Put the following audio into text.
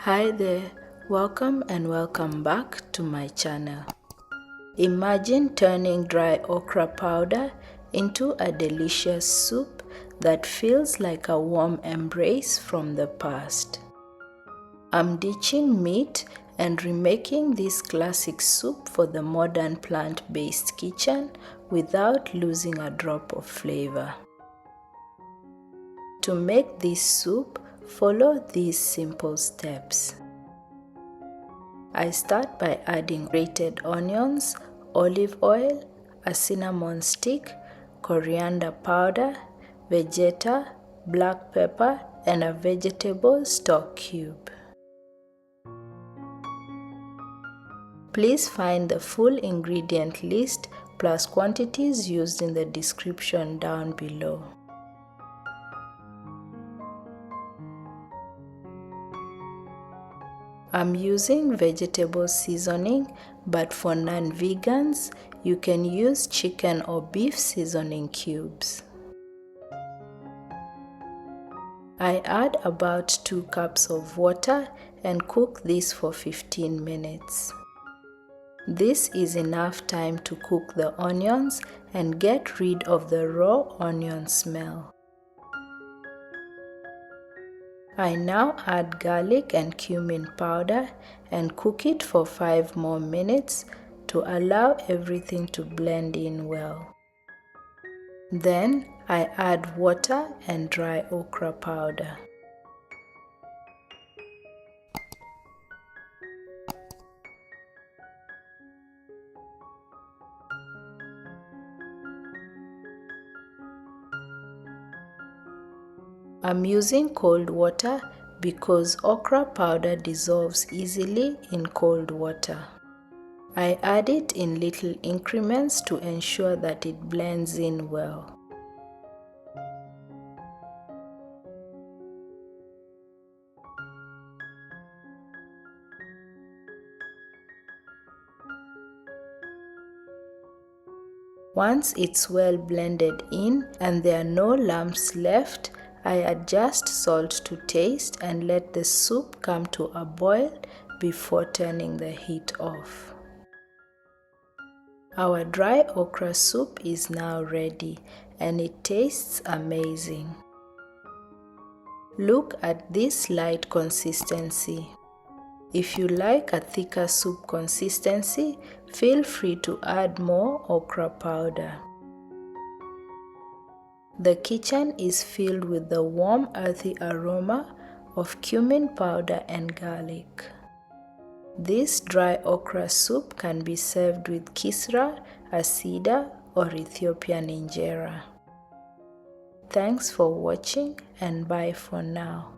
Hi there, welcome back to my channel. Imagine turning dry okra powder into a delicious soup that feels like a warm embrace from the past. I'm ditching meat and remaking this classic soup for the modern plant-based kitchen without losing a drop of flavor. To make this soup, follow these simple steps. I start by adding grated onions, olive oil, a cinnamon stick, coriander powder, vegeta, black pepper, and a vegetable stock cube. Please find the full ingredient list plus quantities used in the description down below. I'm using vegetable seasoning, but for non-vegans, you can use chicken or beef seasoning cubes. I add about 2 cups of water and cook this for 15 minutes. This is enough time to cook the onions and get rid of the raw onion smell. I now add garlic and cumin powder and cook it for 5 more minutes to allow everything to blend in well. Then I add water and dry okra powder. I'm using cold water because okra powder dissolves easily in cold water. I add it in little increments to ensure that it blends in well. Once it's well blended in and there are no lumps left, I adjust salt to taste and let the soup come to a boil before turning the heat off. Our dry okra soup is now ready and it tastes amazing. Look at this light consistency. If you like a thicker soup consistency, feel free to add more okra powder. The kitchen is filled with the warm earthy aroma of cumin powder and garlic. This dry okra soup can be served with kisra, asida, or Ethiopian injera. Thanks for watching and bye for now.